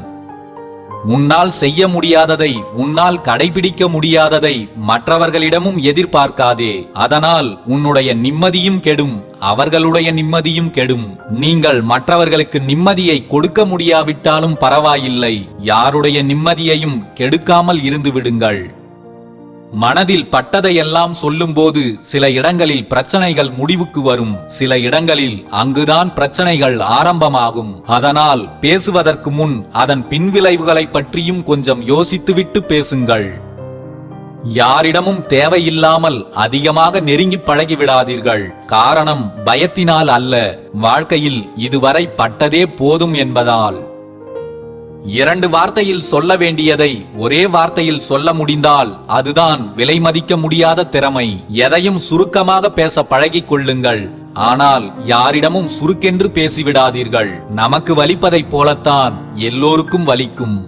[SPEAKER 1] உன்னால் செய்ய முடியாததை, உன்னால் கடைபிடிக்க முடியாததை மற்றவர்களிடமும் எதிர்பார்க்காதே. அதனால் உன்னுடைய நிம்மதியும் கெடும், அவர்களுடைய நிம்மதியும் கெடும். நீங்கள் மற்றவர்களுக்கு நிம்மதியை கொடுக்க முடியாவிட்டாலும் பரவாயில்லை, யாருடைய நிம்மதியையும் கெடுக்காமல் இருந்து விடுங்கள். மனதில் பட்டதையெல்லாம் சொல்லும்போது சில இடங்களில் பிரச்சனைகள் முடிவுக்கு வரும், சில இடங்களில் அங்குதான் பிரச்சனைகள் ஆரம்பமாகும். அதனால் பேசுவதற்கு முன் அதன் பின்விளைவுகளை பற்றியும் கொஞ்சம் யோசித்துவிட்டு பேசுங்கள். யாரிடமும் தேவையில்லாமல் அதிகமாக நெருங்கி பழகிவிடாதீர்கள். காரணம் பயத்தினால் அல்ல, வாழ்க்கையில் இதுவரை பட்டதே போதும் என்பதால். 2 வார்த்தையில் சொல்ல வேண்டியதை ஒரே வார்த்தையில் சொல்ல முடிந்தால் அதுதான் விலை மதிக்க முடியாத திறமை. எதையும் சுருக்கமாக பேச பழகிக் கொள்ளுங்கள். ஆனால் யாரிடமும் சுருக்கென்று பேசிவிடாதீர்கள். நமக்கு வலிப்பதைப் போலத்தான் எல்லோருக்கும் வலிக்கும்.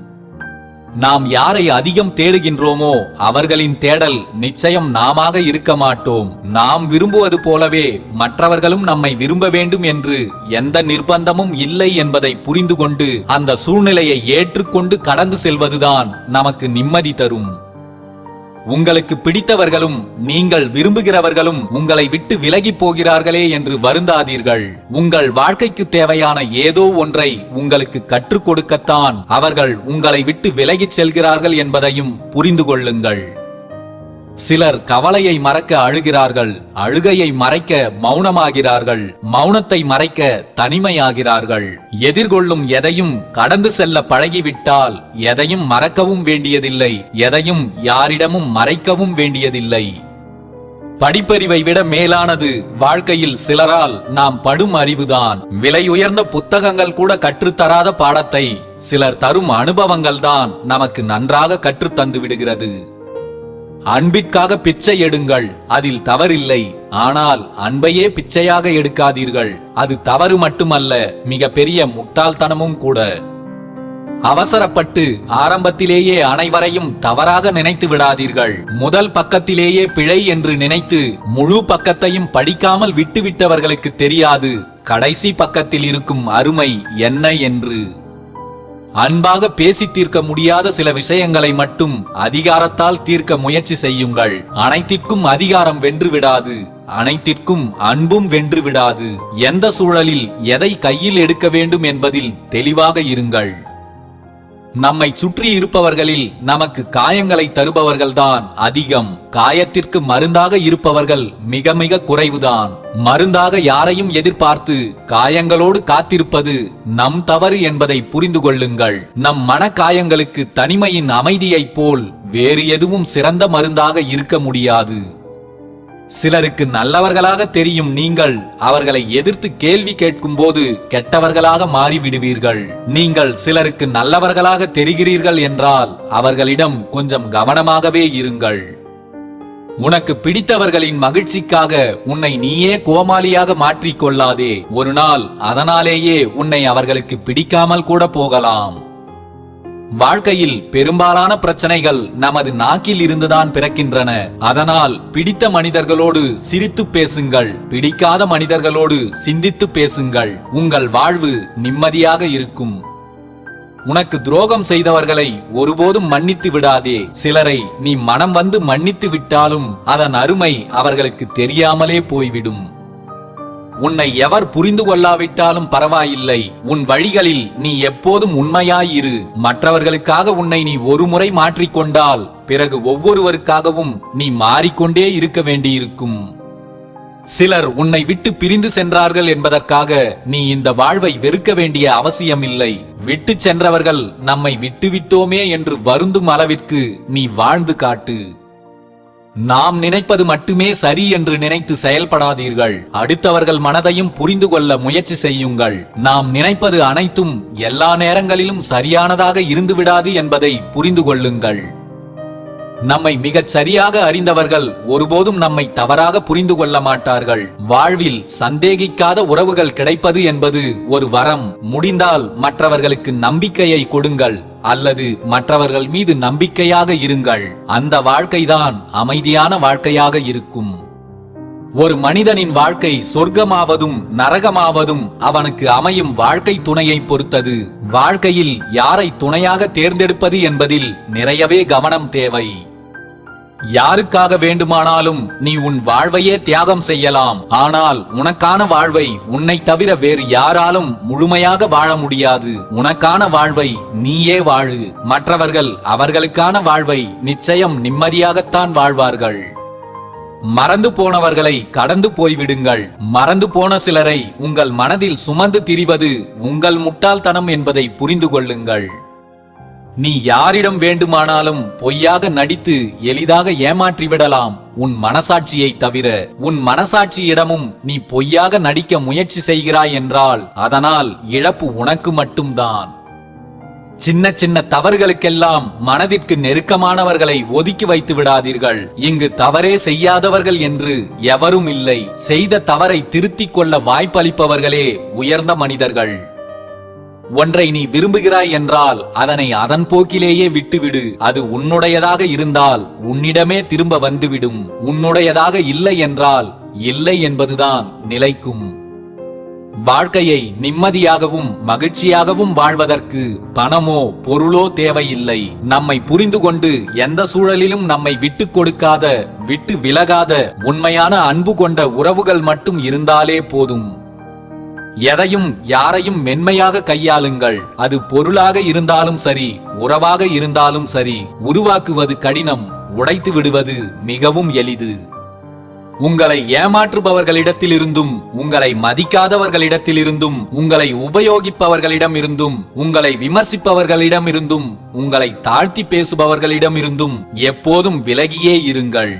[SPEAKER 1] நாம் யாரை அதிகம் தேடுகின்றோமோ அவர்களின் தேடல் நிச்சயம் நாமாக இருக்க மாட்டோம். நாம் விரும்புவது போலவே மற்றவர்களும் நம்மை விரும்ப வேண்டும் என்று எந்த நிர்பந்தமும் இல்லை என்பதை புரிந்து கொண்டு அந்த சூழ்நிலையை ஏற்றுக்கொண்டு கடந்து செல்வதுதான் நமக்கு நிம்மதி தரும். உங்களுக்கு பிடித்தவர்களும் நீங்கள் விரும்புகிறவர்களும் உங்களை விட்டு விலகி போகிறார்களே என்று வருந்தாதீர்கள். உங்கள் வாழ்க்கைக்கு தேவையான ஏதோ ஒன்றை உங்களுக்கு கற்றுக் கொடுக்கத்தான் அவர்கள் உங்களை விட்டு விலகிச் செல்கிறார்கள் என்பதையும் புரிந்து கொள்ளுங்கள். சிலர் கவலையை மறக்க அழுகிறார்கள், அழுகையை மறைக்க மௌனமாகிறார்கள், மௌனத்தை மறைக்க தனிமையாகிறார்கள். எதிர்கொள்ளும் எதையும் கடந்து செல்ல பழகிவிட்டால் எதையும் மறக்கவும் வேண்டியதில்லை, எதையும் யாரிடமும் மறைக்கவும் வேண்டியதில்லை. படிப்பறிவை விட மேலானது வாழ்க்கையில் சிலரால் நாம் படும் அறிவுதான். விலை உயர்ந்த புத்தகங்கள் கூட கற்றுத்தராத பாடத்தை சிலர் தரும் அனுபவங்கள்தான் நமக்கு நன்றாக கற்றுத்தந்து விடுகிறது. அன்பிற்காக பிச்சை எடுங்கள், அதில் தவறில்லை. ஆனால் அன்பையே பிச்சையாக எடுக்காதீர்கள், அது தவறு மட்டுமல்ல, மிக பெரிய முட்டாள்தனமும் கூட. அவசரப்பட்டு ஆரம்பத்திலேயே அனைவரையும் தவறாக நினைத்து விடாதீர்கள். முதல் பக்கத்திலேயே பிழை என்று நினைத்து முழு பக்கத்தையும் படிக்காமல் விட்டுவிட்டவர்களுக்கு தெரியாது கடைசி பக்கத்தில் இருக்கும் அருமை என்ன என்று. அன்பாக பேசி தீர்க்க முடியாத சில விஷயங்களை மட்டும் அதிகாரத்தால் தீர்க்க முயற்சி செய்யுங்கள். அனைத்திற்கும் அதிகாரம் வென்று விடாது, அனைத்திற்கும் அன்பும் வென்று விடாது. எந்த சூழலில் எதை கையில் எடுக்க வேண்டும் என்பதில் தெளிவாக இருங்கள். நம்மை சுற்றி இருப்பவர்களில் நமக்கு காயங்களை தருபவர்கள்தான் அதிகம். காயத்திற்கு மருந்தாக இருப்பவர்கள் மிக மிக குறைவுதான். மருந்தாக யாரையும் எதிர்பார்த்து காயங்களோடு காத்திருப்பது நம் தவறு என்பதை புரிந்து கொள்ளுங்கள். நம் மன காயங்களுக்கு தனிமையின் அமைதியைப் போல் வேறு எதுவும் சிறந்த மருந்தாக இருக்க முடியாது. சிலருக்கு நல்லவர்களாக தெரியும் நீங்கள் அவர்களை எதிர்த்து கேள்வி கேட்கும் போது கெட்டவர்களாக மாறிவிடுவீர்கள். நீங்கள் சிலருக்கு நல்லவர்களாக தெரிகிறீர்கள் என்றால் அவர்களிடம் கொஞ்சம் கவனமாகவே இருங்கள். உனக்கு பிடித்தவர்களின் மகிழ்ச்சிக்காக உன்னை நீயே கோமாளியாக மாற்றிக்கொள்ளாதே. ஒரு நாள் அதனாலேயே உன்னை அவர்களுக்கு பிடிக்காமல் கூட போகலாம். வாழ்க்கையில் பெரும்பாலான பிரச்சனைகள் நமது நாக்கில் இருந்துதான் பிறக்கின்றன. அதனால் பிடித்த மனிதர்களோடு சிரித்து பேசுங்கள், பிடிக்காத மனிதர்களோடு சிந்தித்து பேசுங்கள். உங்கள் வாழ்வு நிம்மதியாக இருக்கும். உனக்கு துரோகம் செய்தவர்களை ஒருபோதும் மன்னித்து விடாதே. சிலரை நீ மனம் வந்து மன்னித்து விட்டாலும் அதன் அருமை அவர்களுக்கு தெரியாமலே போய்விடும். உன்னை எவர் புரிந்து கொள்ளாவிட்டாலும் பரவாயில்லை, உன் வழிகளில் நீ எப்போதும் உண்மையாயிரு. மற்றவர்களுக்காக உன்னை நீ ஒருமுறை மாற்றிக்கொண்டால் பிறகு ஒவ்வொருவருக்காகவும் நீ மாறிக்கொண்டே இருக்க வேண்டியிருக்கும். சிலர் உன்னை விட்டு பிரிந்து சென்றார்கள் என்பதற்காக நீ இந்த வாழ்வை வெறுக்க வேண்டிய அவசியமில்லை. விட்டு சென்றவர்கள் நம்மை விட்டுவிட்டோமே என்று வருந்தும் அளவிற்கு நீ வாழ்ந்து காட்டு. நாம் நினைப்பது மட்டுமே சரி என்று நினைத்து செயல்படாதீர்கள். அடுத்தவர்கள் மனதையும் புரிந்து கொள்ள முயற்சி செய்யுங்கள். நாம் நினைப்பது அனைத்தும் எல்லா நேரங்களிலும் சரியானதாக இருந்துவிடாது என்பதை புரிந்து கொள்ளுங்கள். நம்மை மிகச் சரியாக அறிந்தவர்கள் ஒருபோதும் நம்மை தவறாக புரிந்து கொள்ள மாட்டார்கள். வாழ்வில் சந்தேகிக்காத உறவுகள் கிடைப்பது என்பது ஒரு வரம். முடிந்தால் மற்றவர்களுக்கு நம்பிக்கையை கொடுங்கள், அல்லது மற்றவர்கள் மீது நம்பிக்கையாக இருங்கள். அந்த வாழ்க்கைதான் அமைதியான வாழ்க்கையாக இருக்கும். ஒரு மனிதனின் வாழ்க்கை சொர்க்கமாவதும் நரகமாவதும் அவனுக்கு அமையும் வாழ்க்கை துணையை பொறுத்தது. வாழ்க்கையில் யாரை துணையாக தேர்ந்தெடுப்பது என்பதில் நிறையவே கவனம் தேவை. யாருக்காக வேண்டுமானாலும் நீ உன் வாழ்வையே தியாகம் செய்யலாம். ஆனால் உனக்கான வாழ்வை உன்னை தவிர வேறு யாராலும் முழுமையாக வாழ முடியாது. உனக்கான வாழ்வை நீயே வாழு. மற்றவர்கள் அவர்களுக்கான வாழ்வை நிச்சயம் நிம்மதியாகத்தான் வாழ்வார்கள். மறந்து போனவர்களை கடந்து போய்விடுங்கள். மறந்து போன சிலரை உங்கள் மனதில் சுமந்து திரிவது உங்கள் முட்டாள்தனம் என்பதை புரிந்து கொள்ளுங்கள். நீ யாரிடம் வேண்டுமானாலும் பொய்யாக நடித்து எளிதாக ஏமாற்றிவிடலாம், உன் மனசாட்சியை தவிர. உன் மனசாட்சியிடமும் நீ பொய்யாக நடிக்க முயற்சி செய்கிறாய் என்றால் அதனால் இழப்பு உனக்கு மட்டும்தான். சின்ன சின்ன தவறுகளுக்கெல்லாம் மனதிற்கு நெருக்கமானவர்களை ஒதுக்கி வைத்து விடாதீர்கள். இங்கு தவறே செய்யாதவர்கள் என்று எவரும் இல்லை. செய்த தவறை திருத்திக் கொள்ள வாய்ப்பளிப்பவர்களே உயர்ந்த மனிதர்கள். ஒன்றை நீ விரும்புகிறாய் என்றால் அதனை அதன் போக்கிலேயே விட்டுவிடு. அது உன்னுடையதாக இருந்தால் உன்னிடமே திரும்ப வந்துவிடும். உன்னுடையதாக இல்லை என்றால் இல்லை என்பதுதான் நிலைக்கும். வாழ்க்கையை நிம்மதியாகவும் மகிழ்ச்சியாகவும் வாழ்வதற்கு பணமோ பொருளோ தேவையில்லை. நம்மை புரிந்து கொண்டு எந்த சூழலிலும் நம்மை விட்டு கொடுக்காத, விட்டு விலகாத உண்மையான அன்பு கொண்ட உறவுகள் மட்டும் இருந்தாலே போதும். எதையும் யாரையும் மென்மையாக கையாளுங்கள். அது பொருளாக இருந்தாலும் சரி, உறவாக இருந்தாலும் சரி. உருவாக்குவது கடினம், உடைத்து விடுவது மிகவும் எளிது. உங்களை ஏமாற்றுபவர்களிடத்திலிருந்தும், உங்களை மதிக்காதவர்களிடத்திலிருந்தும், உங்களை உபயோகிப்பவர்களிடமிருந்தும், உங்களை விமர்சிப்பவர்களிடமிருந்தும், உங்களை தாழ்த்தி பேசுபவர்களிடமிருந்தும் எப்போதும் விலகியே இருங்கள்.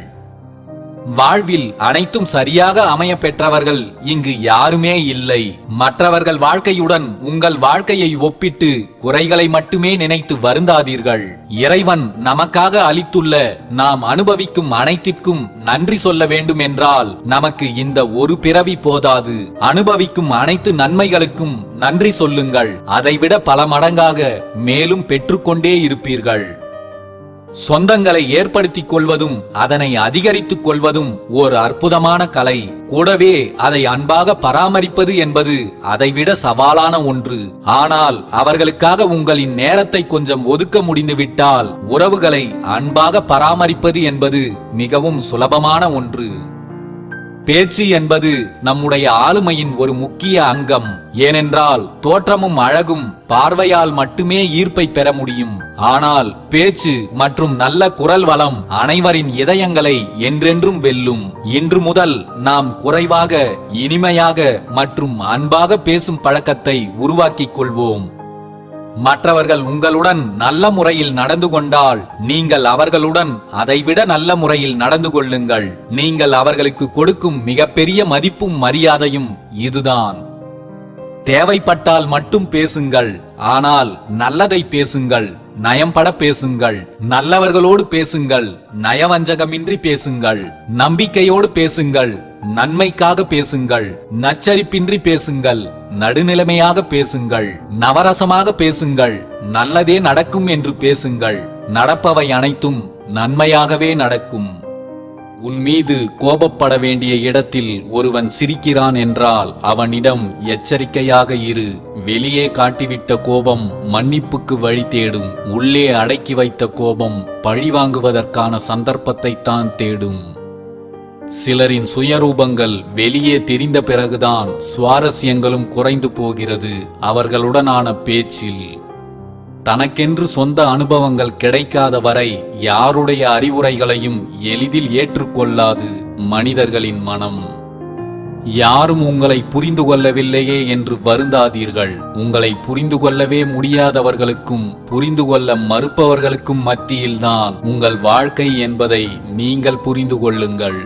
[SPEAKER 1] வாழ்வில் அனைத்தும் சரியாக அமைய பெற்றவர்கள் இங்கு யாருமே இல்லை. மற்றவர்கள் வாழ்க்கையுடன் உங்கள் வாழ்க்கையை ஒப்பிட்டு குறைகளை மட்டுமே நினைத்து வருந்தாதீர்கள். இறைவன் நமக்காக அளித்துள்ள நாம் அனுபவிக்கும் அனைத்திற்கும் நன்றி சொல்ல வேண்டும் என்றால் நமக்கு இந்த ஒரு பிறவி போதாது. அனுபவிக்கும் அனைத்து நன்மைகளுக்கும் நன்றி சொல்லுங்கள். அதைவிட பல மடங்காக மேலும் பெற்றுக்கொண்டே இருப்பீர்கள். சொந்தங்களை ஏற்படுத்திக் கொள்வதும் அதனை அதிகரித்துக் கொள்வதும் ஒரு அற்புதமான கலை. கூடவே அதை அன்பாக பராமரிப்பது என்பது அதைவிட சவாலான ஒன்று. ஆனால் அவர்களுக்காக உங்களின் நேரத்தை கொஞ்சம் ஒதுக்க முடிந்துவிட்டால் உறவுகளை அன்பாக பராமரிப்பது என்பது மிகவும் சுலபமான ஒன்று. பேச்சு என்பது நம்முடைய ஆளுமையின் ஒரு முக்கிய அங்கம். ஏனென்றால் தோற்றமும் அழகும் பார்வையால் மட்டுமே ஈர்ப்பை பெற முடியும். ஆனால் பேச்சு மற்றும் நல்ல குரல் வளம் அனைவரின் இதயங்களை என்றென்றும் வெல்லும். இன்று முதல் நாம் குறைவாக, இனிமையாக மற்றும் அன்பாக பேசும் பழக்கத்தை உருவாக்கிக் கொள்வோம். மற்றவர்கள் உங்களுடன் நல்ல முறையில் நடந்து கொண்டால் நீங்கள் அவர்களுடன் அதைவிட நல்ல முறையில் நடந்து கொள்ளுங்கள். நீங்கள் அவர்களுக்கு கொடுக்கும் மிகப்பெரிய மதிப்பும் மரியாதையும் இதுதான். தேவைப்பட்டால் மட்டும் பேசுங்கள், ஆனால் நல்லதை பேசுங்கள். நயம்பட பேசுங்கள். நல்லவர்களோடு பேசுங்கள். நயவஞ்சகமின்றி பேசுங்கள். நம்பிக்கையோடு பேசுங்கள். நன்மைக்காக பேசுங்கள். நச்சரிப்பின்றி பேசுங்கள். நடுநிலைமையாக பேசுங்கள். நவரசமாக பேசுங்கள். நல்லதே நடக்கும் என்று பேசுங்கள். நடப்பவை அனைத்தும் நன்மையாகவே நடக்கும். உன் மீது கோபப்பட வேண்டிய இடத்தில் ஒருவன் சிரிக்கிறான் என்றால் அவனிடம் எச்சரிக்கையாக இரு. வெளியே காட்டிவிட்ட கோபம் மன்னிப்புக்கு வழி தேடும். உள்ளே அடக்கி வைத்த கோபம் பழிவாங்குவதற்கான சந்தர்ப்பத்தை தான் தேடும். சிலரின் சுயரூபங்கள் வெளியே தெரிந்த பிறகுதான் சுவாரஸ்யங்களும் குறைந்து போகிறது அவர்களுடனான பேச்சில். தனக்கென்று சொந்த அனுபவங்கள் கிடைக்காத வரை யாருடைய அறிவுரைகளையும் எளிதில் ஏற்றுக்கொள்ளாது மனிதர்களின் மனம். யாரும் உங்களை புரிந்து கொள்ளவில்லையே என்று வருந்தாதீர்கள். உங்களை புரிந்து கொள்ளவே முடியாதவர்களுக்கும் புரிந்து கொள்ள மறுப்பவர்களுக்கும் மத்தியில்தான் உங்கள் வாழ்க்கை என்பதை நீங்கள் புரிந்து கொள்ளுங்கள்.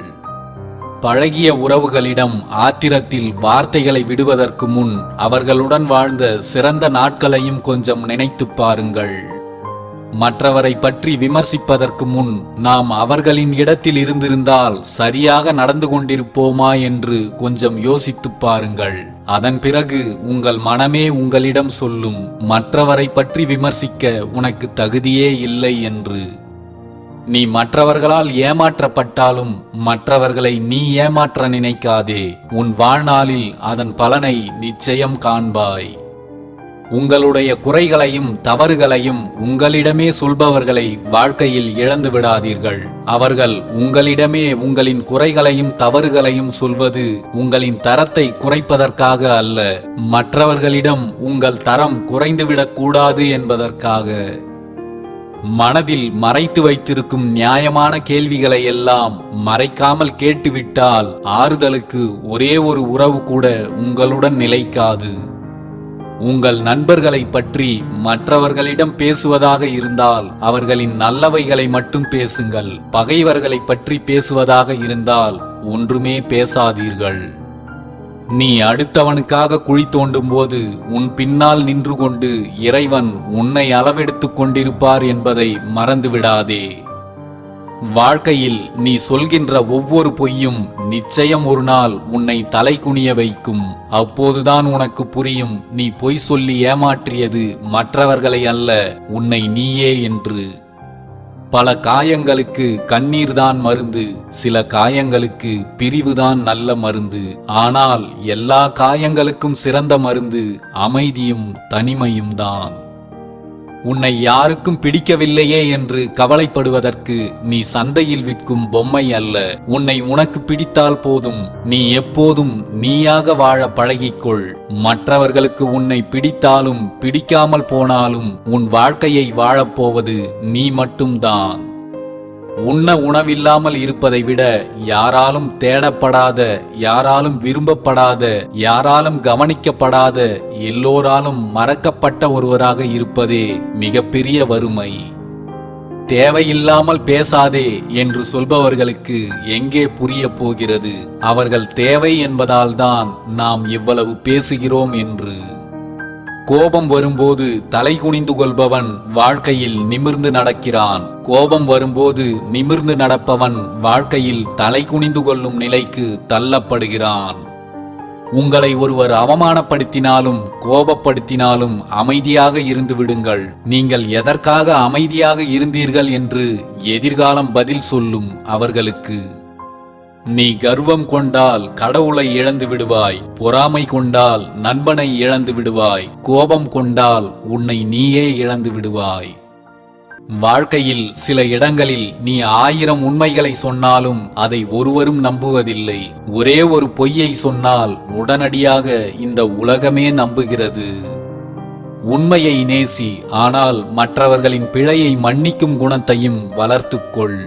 [SPEAKER 1] பழகிய உறவுகளிடம் ஆத்திரத்தில் வார்த்தைகளை விடுவதற்கு முன் அவர்களுடன் வாழ்ந்த சிறந்த நாட்களையும் கொஞ்சம் நினைத்து பாருங்கள். மற்றவரை பற்றி விமர்சிப்பதற்கு முன் நாம் அவர்களின் இடத்தில் இருந்திருந்தால் சரியாக நடந்து கொண்டிருப்போமா என்று கொஞ்சம் யோசித்துப் பாருங்கள். அதன் பிறகு உங்கள் மனமே உங்களிடம் சொல்லும், மற்றவரை பற்றி விமர்சிக்க உனக்கு தகுதியே இல்லை என்று. நீ மற்றவர்களால் ஏமாற்றப்பட்டாலும் மற்றவர்களை நீ ஏமாற்ற நினைக்காதே. உன் வாழ்நாளில் அதன் பலனை நிச்சயம் காண்பாய். உங்களுடைய குறைகளையும் தவறுகளையும் உங்களிடமே சொல்பவர்களை வாழ்க்கையில் இழந்து விடாதீர்கள். அவர்கள் உங்களிடமே உங்களின் குறைகளையும் தவறுகளையும் சொல்வது உங்களின் தரத்தை குறைப்பதற்காக அல்ல, மற்றவர்களிடம் உங்கள் தரம் குறைந்துவிடக் கூடாது என்பதற்காக. மனதில் மறைத்து வைத்திருக்கும் நியாயமான கேள்விகளை எல்லாம் மறைக்காமல் கேட்டுவிட்டால் ஆறுதலுக்கு ஒரே ஒரு உறவு கூட உங்களுடன் நிலைக்காது. உங்கள் நண்பர்களை பற்றி மற்றவர்களிடம் பேசுவதாக இருந்தால் அவர்களின் நல்லவைகளை மட்டும் பேசுங்கள். பகைவர்களை பற்றி பேசுவதாக இருந்தால் ஒன்றுமே பேசாதீர்கள். நீ அடுத்தவனுக்காக குழி தோண்டும் போது உன் பின்னால் நின்று கொண்டு இறைவன் உன்னை அளவெடுத்துக் கொண்டிருப்பார் என்பதை மறந்துவிடாதே. வாழ்க்கையில் நீ சொல்கின்ற ஒவ்வொரு பொய்யும் நிச்சயம் ஒரு நாள் உன்னை தலை குனிய வைக்கும். அப்போதுதான் உனக்கு புரியும், நீ பொய் சொல்லி ஏமாற்றியது மற்றவர்களை அல்ல, உன்னை நீயே என்று. பல காயங்களுக்கு கண்ணீர்தான் மருந்து, சில காயங்களுக்கு பிரிவுதான் நல்ல மருந்து. ஆனால் எல்லா காயங்களுக்கும் சிறந்த மருந்து அமைதியும் தனிமையும் தான். உன்னை யாருக்கும் பிடிக்கவில்லையே என்று கவலைப்படுவதற்கு நீ சந்தையில் விற்கும் பொம்மை அல்ல. உன்னை உனக்கு பிடித்தால் போதும். நீ எப்போதும் நீயாக வாழ பழகிக்கொள். மற்றவர்களுக்கு உன்னை பிடித்தாலும் பிடிக்காமல் போனாலும் உன் வாழ்க்கையை வாழப்போவது நீ மட்டும்தான். உண்ண உணவில்லாமல் இருப்பதை விட யாராலும் தேடப்படாத, யாராலும் விரும்பப்படாத, யாராலும் கவனிக்கப்படாத, எல்லோராலும் மறக்கப்பட்ட ஒருவராக இருப்பதே மிகப்பெரிய வறுமை. தேவையில்லாமல் பேசாதே என்று சொல்பவர்களுக்கு எங்கே புரிய போகிறது? அவர்கள் தேவை என்பதால்தான் நாம் இவ்வளவு பேசுகிறோம் என்று. கோபம் வரும்போது தலை குனிந்து கொள்பவன் வாழ்க்கையில் நிமிர்ந்து நடக்கிறான். கோபம் வரும்போது நிமிர்ந்து நடப்பவன் வாழ்க்கையில் தலை குனிந்து கொள்ளும் நிலைக்கு தள்ளப்படுகிறான். உங்களை ஒருவர் அவமானப்படுத்தினாலும் கோபப்படுத்தினாலும் அமைதியாக இருந்து விடுங்கள். நீங்கள் எதற்காக அமைதியாக இருந்தீர்கள் என்று எதிர்காலம் பதில் சொல்லும் அவர்களுக்கு. நீ கர்வம் கொண்டால் கடவுளை இழந்து விடுவாய். பொறாமை கொண்டால் நண்பனை இழந்து விடுவாய். கோபம் கொண்டால் உன்னை நீயே இழந்து விடுவாய். வாழ்க்கையில் சில இடங்களில் நீ 1000 உண்மைகளை சொன்னாலும் அதை ஒருவரும் நம்புவதில்லை. ஒரே ஒரு பொய்யை சொன்னால் உடனடியாக இந்த உலகமே நம்புகிறது. உண்மையை நேசி, ஆனால் மற்றவர்களின் பிழையை மன்னிக்கும் குணத்தையும் வளர்த்துக்கொள்.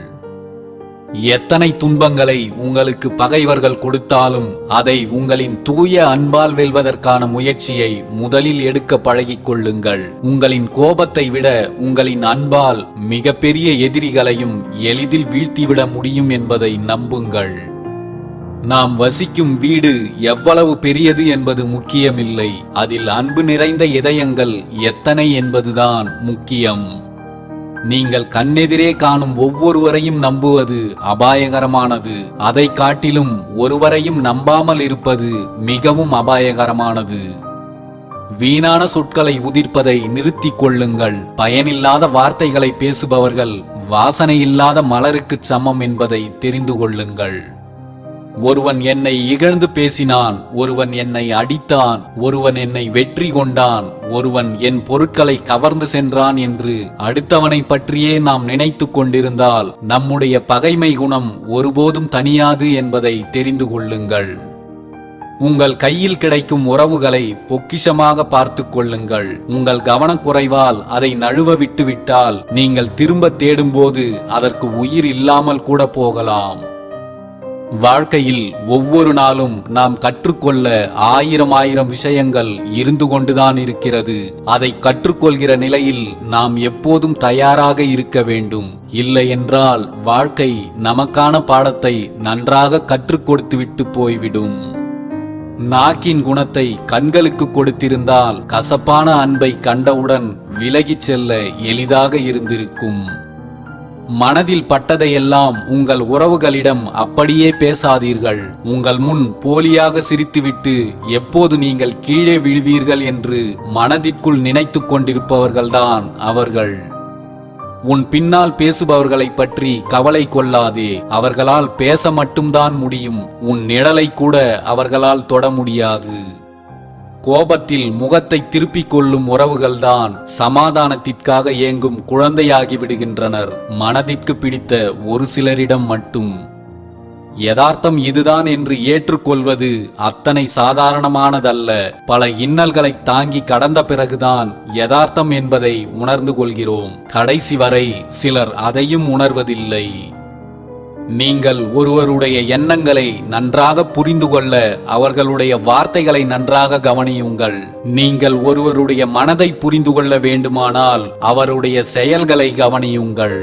[SPEAKER 1] எத்தனை துன்பங்களை உங்களுக்கு பகைவர்கள் கொடுத்தாலும் அதை உங்களின் தூய அன்பால் வெல்வதற்கான முயற்சியை முதலில் எடுக்க பழகிக் கொள்ளுங்கள். உங்களின் கோபத்தை விட உங்களின் அன்பால் மிகப்பெரிய எதிரிகளையும் எளிதில் வீழ்த்திவிட முடியும் என்பதை நம்புங்கள். நாம் வசிக்கும் வீடு எவ்வளவு பெரியது என்பது முக்கியமில்லை, அதில் அன்பு நிறைந்த இதயங்கள் எத்தனை என்பதுதான் முக்கியம். நீங்கள் கண்ணெதிரே காணும் ஒவ்வொருவரையும் நம்புவது அபாயகரமானது. அதை காட்டிலும் ஒருவரையும் நம்பாமல் இருப்பது மிகவும் அபாயகரமானது. வீணான சொற்களை உதிர்ப்பதை நிறுத்திக் கொள்ளுங்கள். பயனில்லாத வார்த்தைகளை பேசுபவர்கள் வாசனை இல்லாத மலருக்கு சமம் என்பதை தெரிந்து கொள்ளுங்கள். ஒருவன் என்னை இகழ்ந்து பேசினான், ஒருவன் என்னை அடித்தான், ஒருவன் என்னை வெற்றி கொண்டான், ஒருவன் என் பொருட்களை கவர்ந்து சென்றான் என்று அடுத்தவனை பற்றியே நாம் நினைத்து கொண்டிருந்தால் நம்முடைய பகைமை குணம் ஒருபோதும் தனியாது என்பதை தெரிந்து கொள்ளுங்கள். உங்கள் கையில் கிடைக்கும் உறவுகளை பொக்கிஷமாக பார்த்து கொள்ளுங்கள். உங்கள் கவனக்குறைவால் அதை நழுவ விட்டுவிட்டால் நீங்கள் திரும்ப தேடும்போது அதற்கு உயிர் இல்லாமல் கூட போகலாம். வாழ்க்கையில் ஒவ்வொரு நாளும் நாம் கற்றுக்கொள்ள 1000 விஷயங்கள் இருந்து கொண்டுதான் இருக்கிறது. அதை கற்றுக்கொள்கிற நிலையில் நாம் எப்போதும் தயாராக இருக்க வேண்டும். இல்லை என்றால் வாழ்க்கை நமக்கான பாடத்தை நன்றாக கற்றுக் கொடுத்துவிட்டு போய்விடும். நாக்கின் குணத்தை கண்களுக்கு கொடுத்திருந்தால் கசப்பான அன்பை கண்டவுடன் விலகிச் செல்ல எளிதாக இருந்திருக்கும். மனதில் பட்டதையெல்லாம் உங்கள் உறவுகளிடம் அப்படியே பேசாதீர்கள். உங்கள் முன் போலியாக சிரித்துவிட்டு எப்போது நீங்கள் கீழே விழுவீர்கள் என்று மனதிற்குள் நினைத்து கொண்டிருப்பவர்கள்தான் அவர்கள். உன் பின்னால் பேசுபவர்களை பற்றி கவலை கொள்ளாதே. அவர்களால் பேச மட்டும்தான் முடியும். உன் நிழலை கூட அவர்களால் தொட முடியாது. கோபத்தில் முகத்தை திருப்பிக் கொள்ளும் உறவுகள்தான் சமாதானத்திற்காக ஏங்கும் குழந்தையாகி விடுகின்றனர். மனதிற்கு பிடித்த ஒரு சிலரிடம் மட்டும். யதார்த்தம் இதுதான் என்று ஏற்றுக்கொள்வது அத்தனை சாதாரணமானதல்ல. பல இன்னல்களை தாங்கி கடந்த பிறகுதான் யதார்த்தம் என்பதை உணர்ந்து கொள்கிறோம். கடைசி வரை சிலர் அதையும் உணர்வதில்லை. நீங்கள் ஒருவருடைய எண்ணங்களை நன்றாக புரிந்து கொள்ள அவர்களுடைய வார்த்தைகளை நன்றாக கவனியுங்கள். நீங்கள் ஒருவருடைய மனதை புரிந்து கொள்ள வேண்டுமானால் அவருடைய செயல்களை கவனியுங்கள்.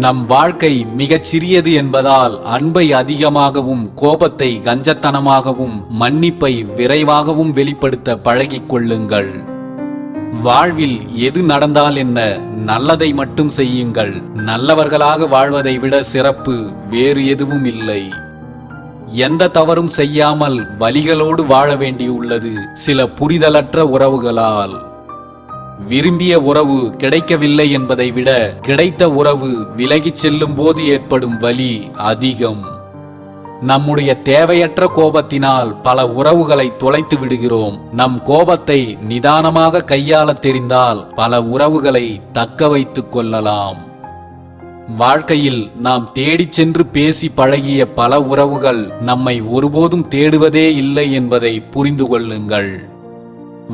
[SPEAKER 1] நம் வாழ்க்கை மிகச் சிறியது என்பதால் அன்பை அதிகமாகவும் கோபத்தை கஞ்சத்தனமாகவும் மன்னிப்பை விரைவாகவும் வெளிப்படுத்த பழகிக் கொள்ளுங்கள். வாழ்வில் எது நடந்தால் என்ன, நல்லதை மட்டும் செய்யுங்கள். நல்லவர்களாக வாழ்வதை விட சிறப்பு வேறு எதுவும் இல்லை. எந்த தவறும் செய்யாமல் வலிகளோடு வாழ வேண்டியுள்ளது சில புரிதலற்ற உறவுகளால். விரும்பிய உறவு கிடைக்கவில்லை என்பதை விட கிடைத்த உறவு விலகிச் செல்லும் போது ஏற்படும் வலி அதிகம். நம்முடைய தேவையற்ற கோபத்தினால் பல உறவுகளை தொலைத்து விடுகிறோம். நம் கோபத்தை நிதானமாக கையாள தெரிந்தால் பல உறவுகளை தக்க வைத்துக் கொள்ளலாம். வாழ்க்கையில் நாம் தேடிச் சென்று பேசி பழகிய பல உறவுகள் நம்மை ஒருபோதும் தேடுவதே இல்லை என்பதை புரிந்து கொள்ளுங்கள்.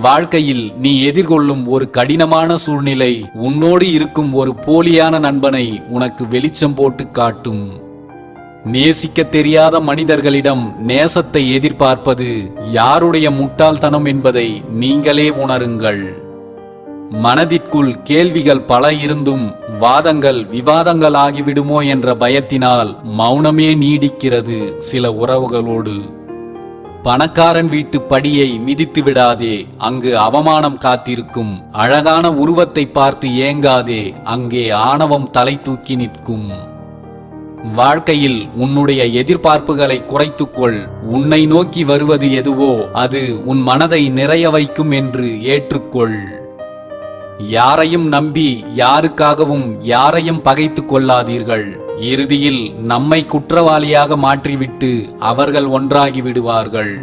[SPEAKER 1] வாழ்க்கையில் நீ எதிர்கொள்ளும் ஒரு கடினமான சூழ்நிலை உன்னோடு இருக்கும் ஒரு போலியான நண்பனை உனக்கு வெளிச்சம் போட்டு காட்டும். நேசிக்க தெரியாத மனிதர்களிடம் நேசத்தை எதிர்பார்ப்பது யாருடைய முட்டாள்தனம் என்பதை நீங்களே உணருங்கள். மனதிற்குள் கேள்விகள் பல இருந்தும் வாதங்கள் விவாதங்கள் ஆகிவிடுமோ என்ற பயத்தினால் மௌனமே நீடிக்கிறது சில உறவுகளோடு. பணக்காரன் வீட்டு படியை மிதித்து விடாதே, அங்கு அவமானம் காத்திருக்கும். அழகான உருவத்தை பார்த்து ஏங்காதே, அங்கே ஆணவம் தலை தூக்கி நிற்கும். வாழ்க்கையில் உன்னுடைய எதிர்பார்ப்புகளை குறைத்துக்கொள். உன்னை நோக்கி வருவது எதுவோ அது உன் மனதை நிறைய வைக்கும் என்று ஏற்றுக்கொள். யாரையும் நம்பி யாருக்காகவும் யாரையும் பகைத்துக் கொள்ளாதீர்கள். இறுதியில் நம்மை குற்றவாளியாக மாற்றிவிட்டு அவர்கள் ஒன்றாகி விடுவார்கள்.